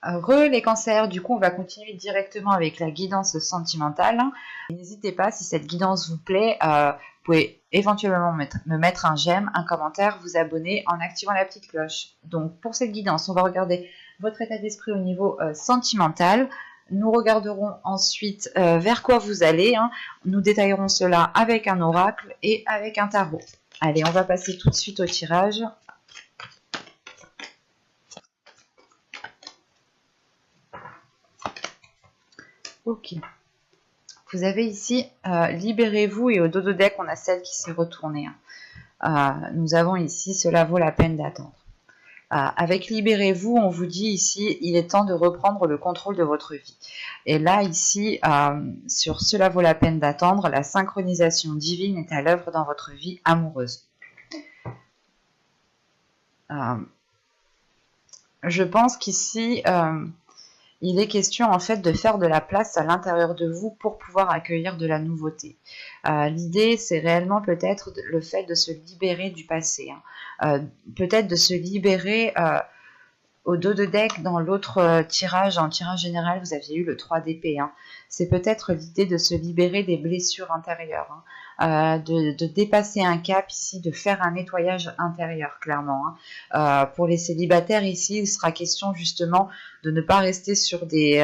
Les cancers, du coup, on va continuer directement avec la guidance sentimentale. N'hésitez pas, si cette guidance vous plaît, vous pouvez éventuellement me mettre un j'aime, un commentaire, vous abonner en activant la petite cloche. Donc, pour cette guidance, on va regarder votre état d'esprit au niveau sentimental. Nous regarderons ensuite vers quoi vous allez. Nous détaillerons cela avec un oracle et avec un tarot. Allez, on va passer tout de suite au tirage. Ok. Vous avez ici libérez-vous et au dos de deck, on a celle qui s'est retournée. Nous avons ici cela vaut la peine d'attendre. Avec libérez-vous, on vous dit ici il est temps de reprendre le contrôle de votre vie. Et là ici, sur cela vaut la peine d'attendre, la synchronisation divine est à l'œuvre dans votre vie amoureuse. Je pense qu'ici il est question en fait de faire de la place à l'intérieur de vous pour pouvoir accueillir de la nouveauté. L'idée, c'est réellement peut-être le fait de se libérer du passé. Peut-être de se libérer au dos de deck dans l'autre tirage, en tirage général, vous aviez eu le 3 d'épée. C'est peut-être l'idée de se libérer des blessures intérieures. De dépasser un cap ici, de faire un nettoyage intérieur, clairement. Pour les célibataires ici, il sera question justement de ne pas rester sur des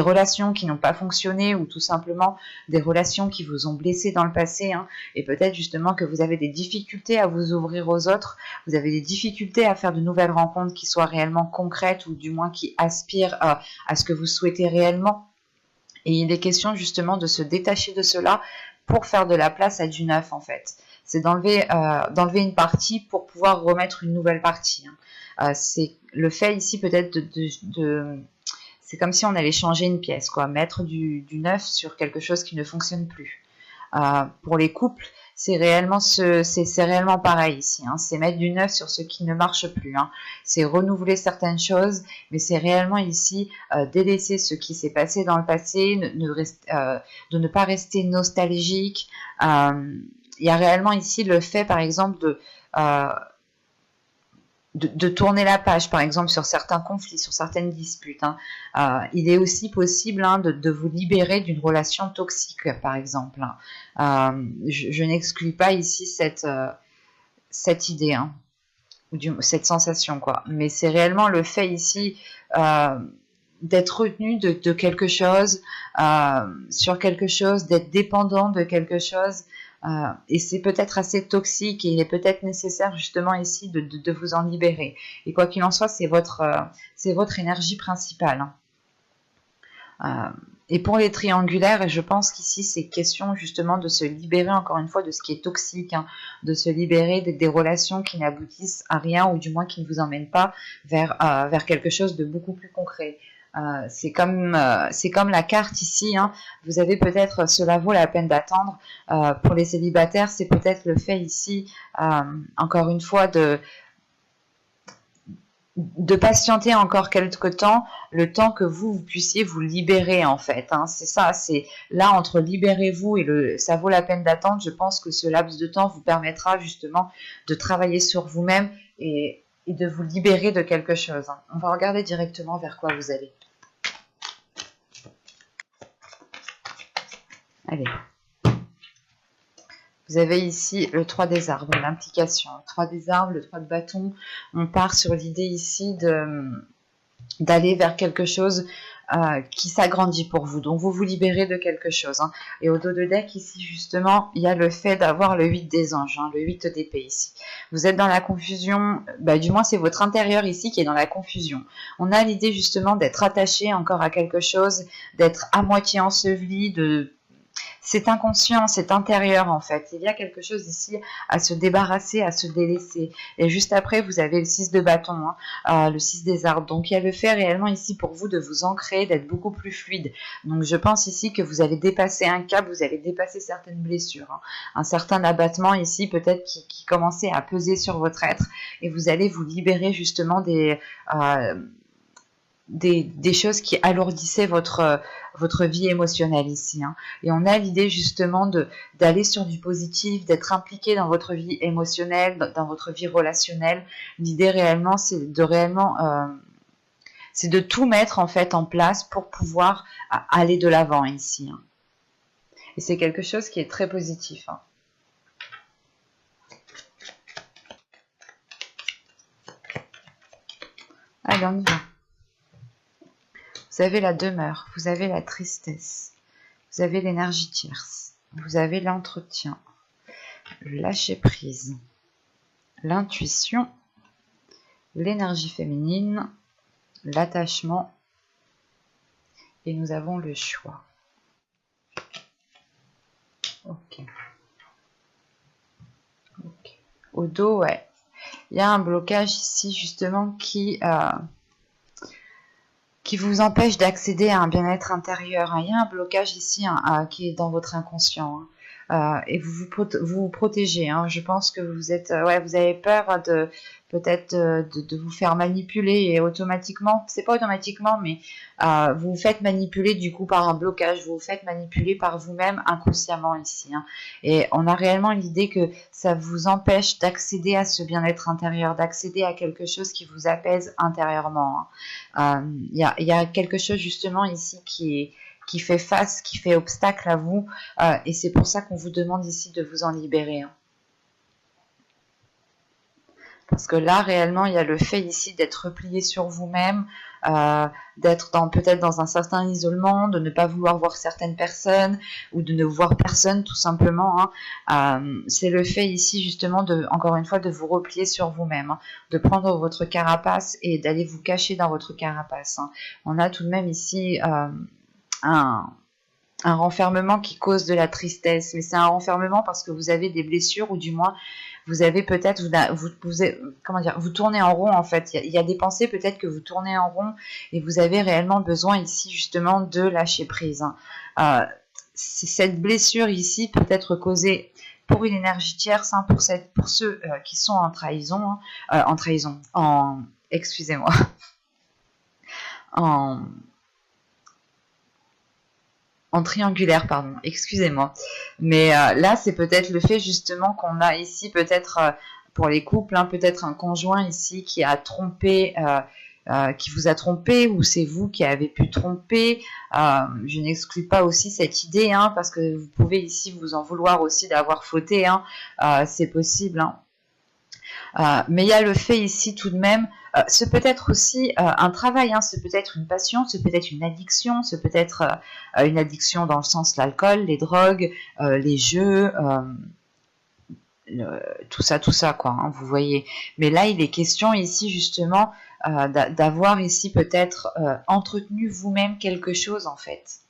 relations qui n'ont pas fonctionné ou tout simplement des relations qui vous ont blessé dans le passé et peut-être justement que vous avez des difficultés à vous ouvrir aux autres, vous avez des difficultés à faire de nouvelles rencontres qui soient réellement concrètes ou du moins qui aspirent à ce que vous souhaitez réellement. Et il est question justement de se détacher de cela pour faire de la place à du neuf en fait. C'est d'enlever une partie pour pouvoir remettre une nouvelle partie. C'est le fait ici peut-être c'est comme si on allait changer une pièce, quoi, mettre du neuf sur quelque chose qui ne fonctionne plus. Pour les couples, c'est réellement pareil ici. C'est mettre du neuf sur ce qui ne marche plus. C'est renouveler certaines choses, mais c'est réellement ici délaisser ce qui s'est passé dans le passé, de ne pas rester nostalgique. Il y a réellement ici le fait, par exemple, de tourner la page, par exemple, sur certains conflits, sur certaines disputes. Il est aussi possible de vous libérer d'une relation toxique, par exemple. Je n'exclus pas ici cette idée, cette sensation, quoi. Mais c'est réellement le fait ici d'être retenu de quelque chose, sur quelque chose, d'être dépendant de quelque chose. Et c'est peut-être assez toxique et il est peut-être nécessaire justement ici de vous en libérer. Et quoi qu'il en soit, c'est votre énergie principale. Et pour les triangulaires, je pense qu'ici c'est question justement de se libérer encore une fois de ce qui est toxique, de se libérer des relations qui n'aboutissent à rien ou du moins qui ne vous emmènent pas vers quelque chose de beaucoup plus concret. C'est comme la carte ici, vous avez peut-être, cela vaut la peine d'attendre. Pour les célibataires, c'est peut-être le fait ici, encore une fois, de patienter encore quelques temps, le temps que vous puissiez vous libérer en fait. C'est ça, c'est là entre libérez-vous et ça vaut la peine d'attendre. Je pense que ce laps de temps vous permettra justement de travailler sur vous-même et de vous libérer de quelque chose. On va regarder directement vers quoi vous allez. Allez. Vous avez ici le 3 des arbres, l'implication. 3 des arbres, le 3 de bâton. On part sur l'idée ici d'aller vers quelque chose qui s'agrandit pour vous. Donc, vous vous libérez de quelque chose. Et au dos de deck, ici, justement, il y a le fait d'avoir le 8 des anges, le 8 d'épée ici. Vous êtes dans la confusion, du moins, c'est votre intérieur ici qui est dans la confusion. On a l'idée, justement, d'être attaché encore à quelque chose, d'être à moitié enseveli, c'est inconscient, c'est intérieur en fait. Il y a quelque chose ici à se débarrasser, à se délaisser. Et juste après, vous avez le 6 de bâton, le 6 des arbres. Donc il y a le fait réellement ici pour vous de vous ancrer, d'être beaucoup plus fluide. Donc je pense ici que vous allez dépasser un cap, vous allez dépasser certaines blessures. Un certain abattement ici peut-être qui commençait à peser sur votre être. Et vous allez vous libérer justement des choses qui alourdissaient votre vie émotionnelle ici. Et on a l'idée justement d'aller sur du positif, d'être impliqué dans votre vie émotionnelle, dans votre vie relationnelle. L'idée réellement, c'est C'est de tout mettre en fait en place pour pouvoir aller de l'avant ici. Hein. Et c'est quelque chose qui est très positif. Hein. Allez, on y va. Vous avez la demeure, vous avez la tristesse, vous avez l'énergie tierce, vous avez l'entretien, le lâcher prise, l'intuition, l'énergie féminine, l'attachement, et nous avons le choix. Ok. Au dos, ouais. Il y a un blocage ici justement qui vous empêche d'accéder à un bien-être intérieur. Hein. Il y a un blocage ici qui est dans votre inconscient. Hein. Et vous vous protégez. Hein. Je pense que vous êtes, vous avez peur de peut-être de vous faire manipuler et automatiquement, c'est pas automatiquement, mais vous vous faites manipuler du coup par un blocage. Vous vous faites manipuler par vous-même inconsciemment ici. Hein. Et on a réellement l'idée que ça vous empêche d'accéder à ce bien-être intérieur, d'accéder à quelque chose qui vous apaise intérieurement. Hein. Il y a quelque chose justement ici qui fait face, qui fait obstacle à vous, et c'est pour ça qu'on vous demande ici de vous en libérer. Hein. Parce que là, réellement, il y a le fait ici d'être replié sur vous-même, d'être peut-être dans un certain isolement, de ne pas vouloir voir certaines personnes, ou de ne voir personne tout simplement. Hein. C'est le fait ici justement, encore une fois, de vous replier sur vous-même, hein, de prendre votre carapace et d'aller vous cacher dans votre carapace. Hein. On a tout de même ici un renfermement qui cause de la tristesse, mais c'est un renfermement parce que vous avez des blessures, ou du moins vous avez peut-être, vous tournez en rond en fait. Il y a des pensées peut-être que vous tournez en rond et vous avez réellement besoin ici justement de lâcher prise. Hein. Cette blessure ici peut être causée pour une énergie tierce, hein, pour ceux qui sont en trahison, hein, excusez-moi, en triangulaire, pardon, excusez-moi. Mais là, c'est peut-être le fait justement qu'on a ici peut-être, pour les couples, hein, peut-être un conjoint ici qui a trompé, qui vous a trompé, ou c'est vous qui avez pu tromper. Je n'exclus pas aussi cette idée, hein, parce que vous pouvez ici vous en vouloir aussi d'avoir fauté, hein, c'est possible. Hein. Mais il y a le fait ici tout de même, ce peut être aussi un travail, hein, ce peut être une passion, ce peut être une addiction, ce peut être une addiction dans le sens l'alcool, les drogues, les jeux, tout ça quoi, hein, vous voyez. Mais là il est question ici justement d'avoir ici peut-être entretenu vous-même quelque chose en fait.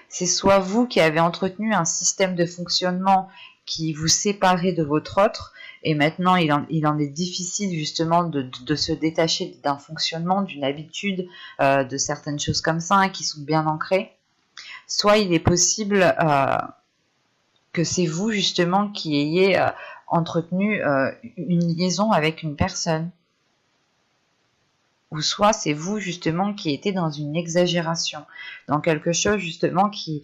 C'est soit vous qui avez entretenu un système de fonctionnement qui vous séparait de votre autre, et maintenant il en est difficile justement de se détacher d'un fonctionnement, d'une habitude, de certaines choses comme ça, hein, qui sont bien ancrées. Soit il est possible que c'est vous justement qui ayez entretenu une liaison avec une personne. Ou soit c'est vous justement qui étiez dans une exagération, dans quelque chose justement qui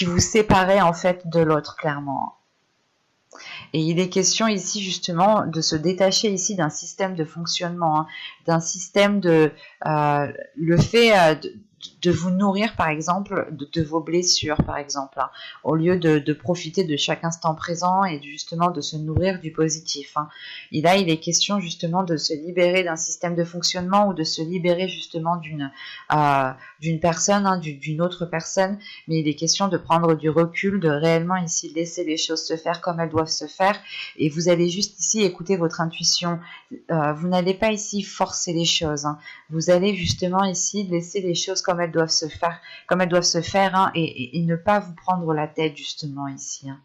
vous séparait en fait de l'autre, clairement. Et il est question ici justement de se détacher ici d'un système de fonctionnement, hein, d'un système le fait de vous nourrir par exemple de vos blessures par exemple, hein, au lieu de profiter de chaque instant présent et justement de se nourrir du positif. Hein. Et là il est question justement de se libérer d'un système de fonctionnement, ou de se libérer justement d'une personne, hein, d'une autre personne, mais il est question de prendre du recul, de réellement ici laisser les choses se faire comme elles doivent se faire, et vous allez juste ici écouter votre intuition. Vous n'allez pas ici forcer les choses, hein. Vous allez justement ici laisser les choses comme elles doivent se faire, hein, et ne pas vous prendre la tête justement ici. Hein.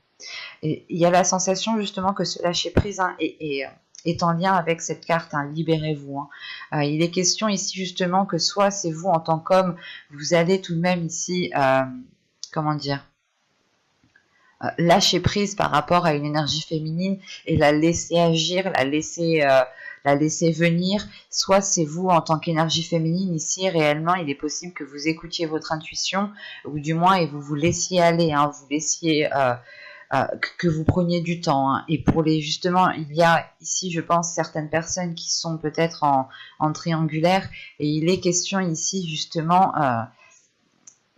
Et il y a la sensation justement que ce lâcher prise, hein, est en lien avec cette carte, hein, libérez-vous. Hein. Il est question ici justement que soit c'est vous en tant qu'homme, vous allez tout de même ici, lâcher prise par rapport à une énergie féminine et la laisser agir, la laisser venir, soit c'est vous en tant qu'énergie féminine ici, réellement il est possible que vous écoutiez votre intuition, ou du moins et vous vous laissiez aller, hein, vous laissiez que vous preniez du temps, hein. Et pour les justement, il y a ici, je pense, certaines personnes qui sont peut-être en triangulaire, et il est question ici justement,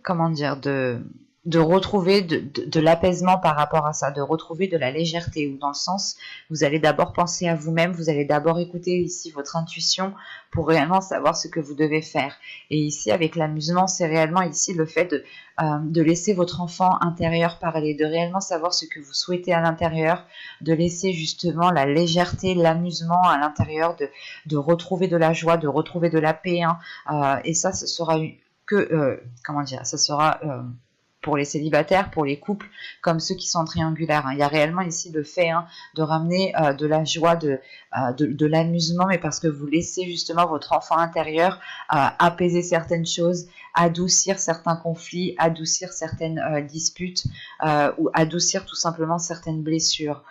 comment dire, de retrouver de l'apaisement par rapport à ça, de retrouver de la légèreté, ou dans le sens, vous allez d'abord penser à vous-même, vous allez d'abord écouter ici votre intuition pour réellement savoir ce que vous devez faire. Et ici, avec l'amusement, c'est réellement ici le fait de laisser votre enfant intérieur parler, de réellement savoir ce que vous souhaitez à l'intérieur, de laisser justement la légèreté, l'amusement à l'intérieur, de retrouver de la joie, de retrouver de la paix, hein. Et ça, ce sera comment dire, ça sera pour les célibataires, pour les couples, comme ceux qui sont triangulaires, hein. Il y a réellement ici le fait, hein, de ramener de la joie, de l'amusement, mais parce que vous laissez justement votre enfant intérieur apaiser certaines choses, adoucir certains conflits, adoucir certaines disputes, ou adoucir tout simplement certaines blessures.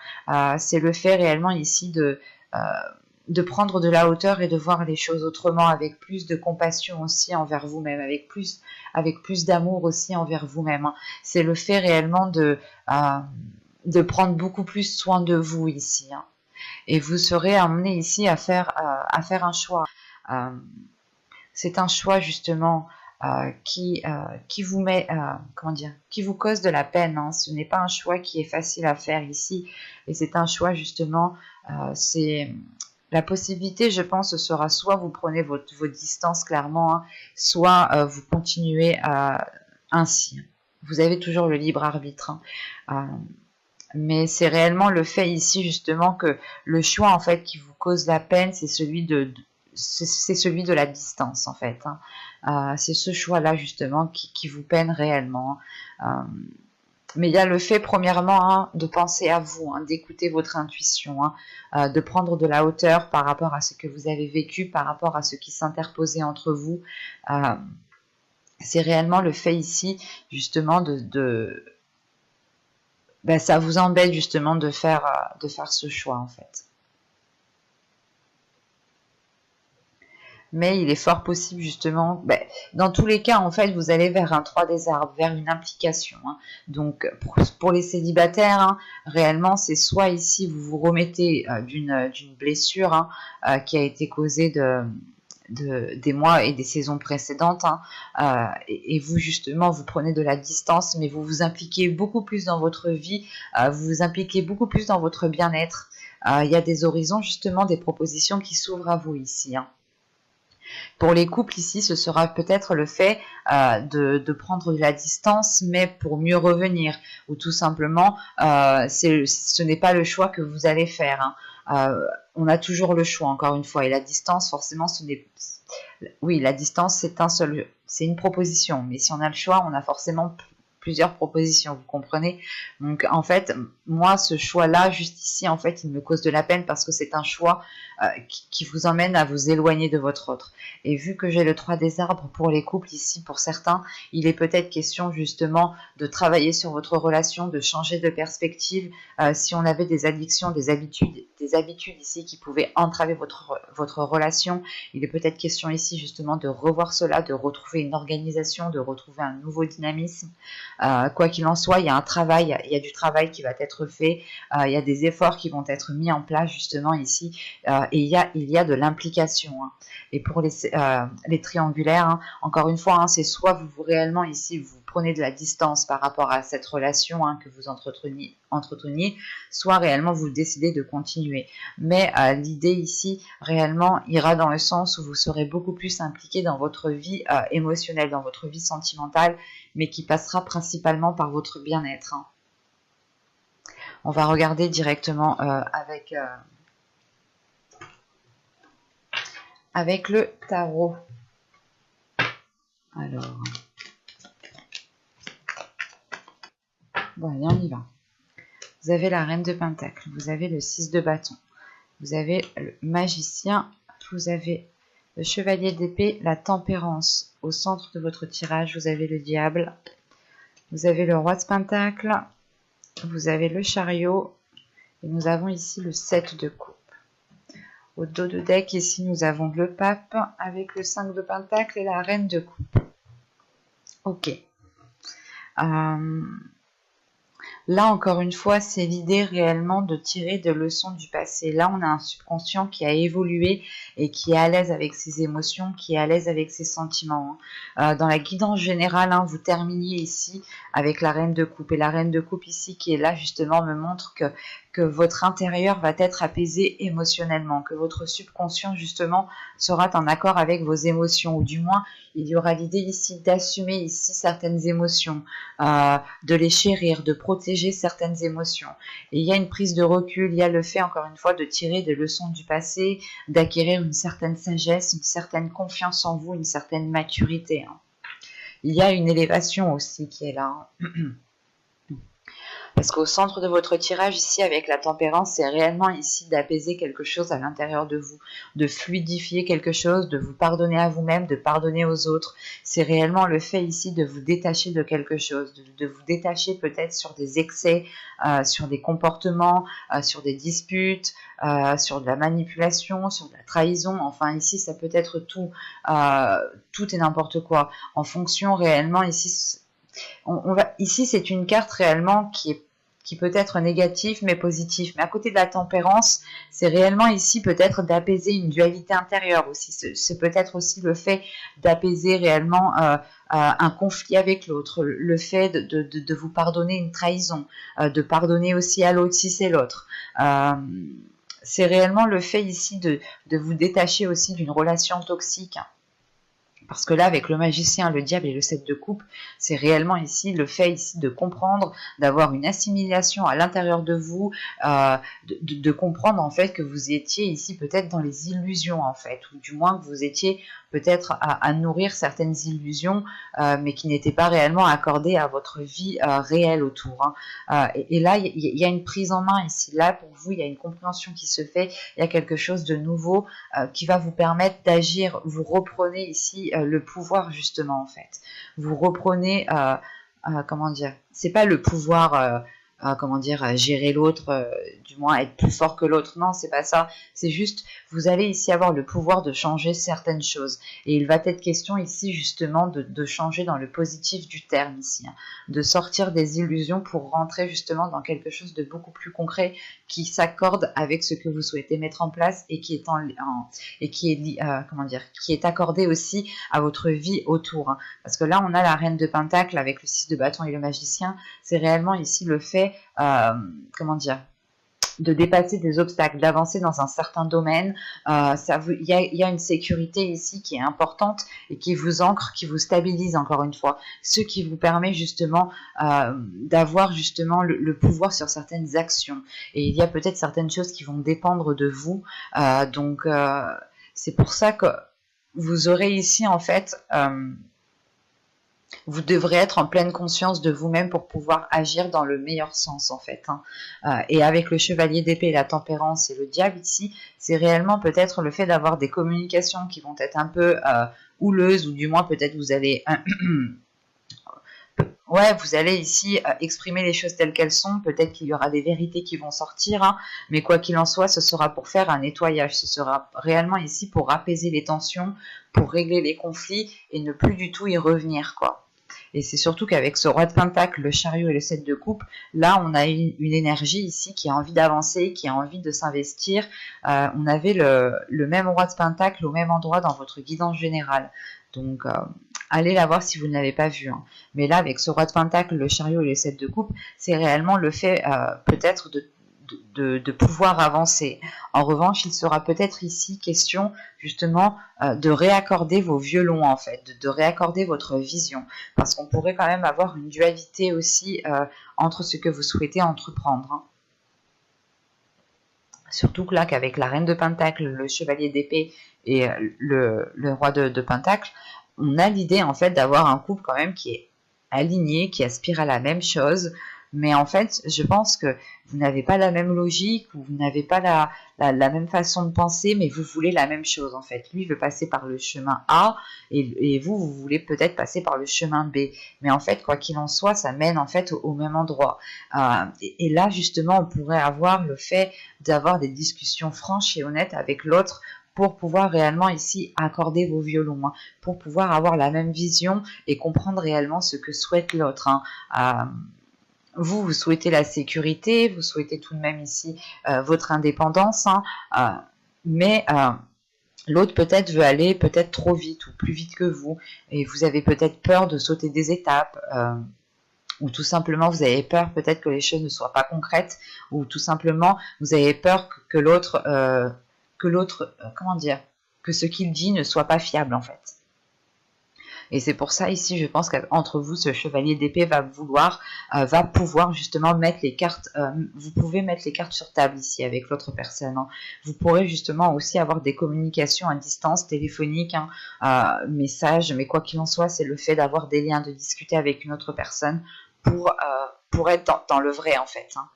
C'est le fait réellement ici de prendre de la hauteur et de voir les choses autrement, avec plus de compassion aussi envers vous-même, avec plus d'amour aussi envers vous-même, hein. C'est le fait réellement de prendre beaucoup plus soin de vous ici, hein. Et vous serez amené ici à faire un choix. Euh, c'est un choix justement qui vous met, comment dire, qui vous cause de la peine, hein. Ce n'est pas un choix qui est facile à faire ici, et c'est un choix justement, c'est la possibilité, je pense, sera soit vous prenez vos distances clairement, hein, soit vous continuez ainsi. Vous avez toujours le libre arbitre, hein. Mais c'est réellement le fait ici justement que le choix en fait qui vous cause la peine, c'est celui c'est celui de la distance en fait, hein. C'est ce choix-là justement qui vous peine réellement, hein. Mais il y a le fait, premièrement, hein, de penser à vous, hein, d'écouter votre intuition, hein, de prendre de la hauteur par rapport à ce que vous avez vécu, par rapport à ce qui s'interposait entre vous. Euh, c'est réellement le fait ici, justement, ben, ça vous embête justement de faire ce choix, en fait. Mais il est fort possible justement, ben, dans tous les cas en fait vous allez vers un 3 des arbres, vers une implication, hein. Donc pour les célibataires, hein, réellement c'est soit ici vous vous remettez d'une blessure, hein, qui a été causée des mois et des saisons précédentes, hein, et vous justement vous prenez de la distance, mais vous vous impliquez beaucoup plus dans votre vie, vous vous impliquez beaucoup plus dans votre bien-être. Il y a des horizons justement, des propositions qui s'ouvrent à vous ici, hein. Pour les couples ici, ce sera peut-être le fait de prendre de la distance, mais pour mieux revenir, ou tout simplement, ce n'est pas le choix que vous allez faire, hein. On a toujours le choix, encore une fois, et la distance, forcément, oui, la distance, c'est une proposition, mais si on a le choix, on a forcément plusieurs propositions, vous comprenez? Donc en fait, moi ce choix-là, juste ici, en fait, il me cause de la peine parce que c'est un choix qui vous emmène à vous éloigner de votre autre. Et vu que j'ai le 3 des arbres pour les couples ici, pour certains, il est peut-être question justement de travailler sur votre relation, de changer de perspective. Si on avait des addictions, des habitudes ici qui pouvaient entraver votre relation, il est peut-être question ici justement de revoir cela, de retrouver une organisation, de retrouver un nouveau dynamisme. Quoi qu'il en soit, il y a du travail qui va être fait, il y a des efforts qui vont être mis en place justement ici, et il y a de l'implication, hein. Et pour les triangulaires, hein, encore une fois, hein, c'est soit vous réellement ici, vous prenez de la distance par rapport à cette relation, hein, que vous entreteniez, soit réellement vous décidez de continuer. Mais l'idée ici, réellement, ira dans le sens où vous serez beaucoup plus impliqué dans votre vie émotionnelle, dans votre vie sentimentale, mais qui passera principalement par votre bien-être, hein. On va regarder directement avec le tarot. Alors, bon, allez, on y va. Vous avez la reine de pentacle, vous avez le 6 de bâton, vous avez le magicien, vous avez le chevalier d'épée, la tempérance. Au centre de votre tirage, vous avez le diable, vous avez le roi de pentacle, vous avez le chariot, et nous avons ici le 7 de coupe. Au dos de deck, ici, nous avons le pape avec le 5 de pentacle et la reine de coupe. Ok. Là, encore une fois, c'est l'idée réellement de tirer des leçons du passé. Là, on a un subconscient qui a évolué et qui est à l'aise avec ses émotions, qui est à l'aise avec ses sentiments. Dans la guidance générale, vous terminiez ici avec la reine de coupe. Et la reine de coupe ici, qui est là, justement, me montre que votre intérieur va être apaisé émotionnellement, que votre subconscient, justement, sera en accord avec vos émotions, ou du moins, il y aura l'idée ici d'assumer ici certaines émotions, de les chérir, de protéger certaines émotions. Et il y a une prise de recul, il y a le fait, encore une fois, de tirer des leçons du passé, d'acquérir une certaine sagesse, une certaine confiance en vous, une certaine maturité. Il y a une élévation aussi qui est là. Parce qu'au centre de votre tirage ici avec la tempérance, c'est réellement ici d'apaiser quelque chose à l'intérieur de vous, de fluidifier quelque chose, de vous pardonner à vous-même, de pardonner aux autres. C'est réellement le fait ici de vous détacher de quelque chose, de vous détacher peut-être sur des excès, sur des comportements, sur des disputes, sur de la manipulation, sur de la trahison. Enfin ici ça peut être tout, tout et n'importe quoi. En fonction réellement ici, ici c'est une carte réellement qui peut être négatif mais positif. Mais à côté de la tempérance, c'est réellement ici peut-être d'apaiser une dualité intérieure aussi. C'est peut-être aussi le fait d'apaiser réellement un conflit avec l'autre, le fait de vous pardonner une trahison, de pardonner aussi à l'autre si c'est l'autre. C'est réellement le fait ici de vous détacher aussi d'une relation toxique. Parce que là, avec le magicien, le diable et le 7 de coupe, c'est réellement ici le fait ici de comprendre, d'avoir une assimilation à l'intérieur de vous, de comprendre en fait que vous étiez ici peut-être dans les illusions en fait, ou du moins que vous étiez peut-être à nourrir certaines illusions, mais qui n'étaient pas réellement accordées à votre vie réelle autour. Et là, il y a une prise en main ici. Là, pour vous, il y a une compréhension qui se fait, il y a quelque chose de nouveau qui va vous permettre d'agir. Vous reprenez ici le pouvoir justement en fait. Vous reprenez, comment dire, c'est pas le pouvoir, comment dire, gérer l'autre, du moins être plus fort que l'autre. Non, c'est pas ça. C'est juste, vous allez ici avoir le pouvoir de changer certaines choses. Et il va être question ici justement de changer dans le positif du terme ici, de sortir des illusions pour rentrer justement dans quelque chose de beaucoup plus concret qui s'accorde avec ce que vous souhaitez mettre en place et qui est comment dire, qui est accordé aussi à votre vie autour. Parce que là, on a la reine de Pentacle avec le 6 de bâton et le magicien. C'est réellement ici le fait, comment dire, de dépasser des obstacles, d'avancer dans un certain domaine. Il y a une sécurité ici qui est importante et qui vous ancre, qui vous stabilise encore une fois, ce qui vous permet justement d'avoir justement le pouvoir sur certaines actions. Et il y a peut-être certaines choses qui vont dépendre de vous. Donc c'est pour ça que vous aurez ici en fait... vous devrez être en pleine conscience de vous-même pour pouvoir agir dans le meilleur sens en fait. Et avec le chevalier d'épée, la tempérance et le diable ici, c'est réellement peut-être le fait d'avoir des communications qui vont être un peu houleuses, ou du moins peut-être vous allez... ouais, vous allez ici exprimer les choses telles qu'elles sont. Peut-être qu'il y aura des vérités qui vont sortir, mais quoi qu'il en soit, ce sera pour faire un nettoyage. Ce sera réellement ici pour apaiser les tensions, pour régler les conflits et ne plus du tout y revenir, quoi. Et c'est surtout qu'avec ce roi de pentacle, le chariot et le 7 de coupe, là on a une énergie ici qui a envie d'avancer, qui a envie de s'investir. On avait le même roi de pentacle au même endroit dans votre guidance générale. Donc allez la voir si vous ne l'avez pas vu. Mais là avec ce roi de pentacle, le chariot et le 7 de coupe, c'est réellement le fait peut-être de pouvoir avancer. En revanche, il sera peut-être ici question justement de réaccorder vos violons en fait, de réaccorder votre vision, parce qu'on pourrait quand même avoir une dualité aussi entre ce que vous souhaitez entreprendre. Surtout que là, qu'avec la reine de Pentacle, le chevalier d'épée et le roi de Pentacle, on a l'idée en fait d'avoir un couple quand même qui est aligné, qui aspire à la même chose. Mais en fait, je pense que vous n'avez pas la même logique, ou vous n'avez pas la même façon de penser, mais vous voulez la même chose en fait. Lui veut passer par le chemin A, et vous voulez peut-être passer par le chemin B. Mais en fait, quoi qu'il en soit, ça mène en fait au même endroit. Et là, justement, on pourrait avoir le fait d'avoir des discussions franches et honnêtes avec l'autre, pour pouvoir réellement ici accorder vos violons, pour pouvoir avoir la même vision et comprendre réellement ce que souhaite l'autre. vous souhaitez la sécurité, vous souhaitez tout de même ici votre indépendance, hein, mais l'autre peut-être veut aller peut-être trop vite ou plus vite que vous, et vous avez peut-être peur de sauter des étapes, ou tout simplement vous avez peur peut-être que les choses ne soient pas concrètes, ou tout simplement vous avez peur que l'autre, comment dire, que ce qu'il dit ne soit pas fiable en fait. Et c'est pour ça ici, je pense qu'entre vous, ce chevalier d'épée va pouvoir justement mettre les cartes, vous pouvez mettre les cartes sur table ici avec l'autre personne, hein. Vous pourrez justement aussi avoir des communications à distance, téléphoniques, hein, messages, mais quoi qu'il en soit, c'est le fait d'avoir des liens, de discuter avec une autre personne pour être dans le vrai en fait, hein.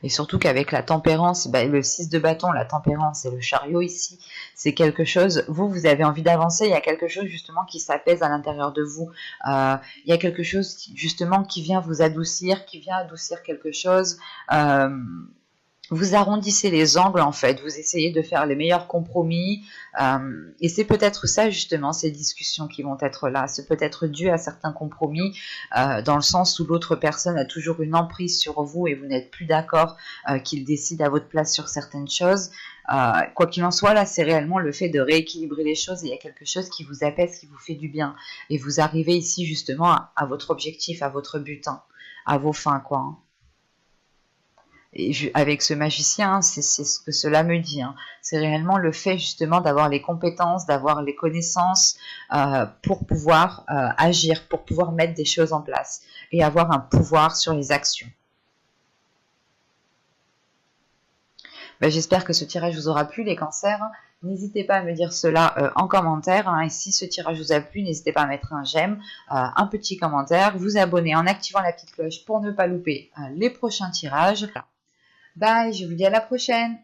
Et surtout qu'avec la tempérance, le 6 de bâton, la tempérance et le chariot ici, c'est quelque chose, vous avez envie d'avancer, il y a quelque chose justement qui s'apaise à l'intérieur de vous. Il y a quelque chose justement qui vient vous adoucir, qui vient adoucir quelque chose. Vous arrondissez les angles en fait, vous essayez de faire les meilleurs compromis, et c'est peut-être ça justement, ces discussions qui vont être là, c'est peut-être dû à certains compromis, dans le sens où l'autre personne a toujours une emprise sur vous et vous n'êtes plus d'accord qu'il décide à votre place sur certaines choses. Quoi qu'il en soit, là c'est réellement le fait de rééquilibrer les choses, et il y a quelque chose qui vous apaise, qui vous fait du bien, et vous arrivez ici justement à votre objectif, à votre but, hein, à vos fins quoi, hein. Et avec ce magicien, c'est ce que cela me dit, hein. C'est réellement le fait justement d'avoir les compétences, d'avoir les connaissances pour pouvoir agir, pour pouvoir mettre des choses en place et avoir un pouvoir sur les actions. J'espère que ce tirage vous aura plu les cancers. N'hésitez pas à me dire cela en commentaire, hein. Et si ce tirage vous a plu, n'hésitez pas à mettre un j'aime, un petit commentaire, vous abonner en activant la petite cloche pour ne pas louper les prochains tirages. Bye, je vous dis à la prochaine.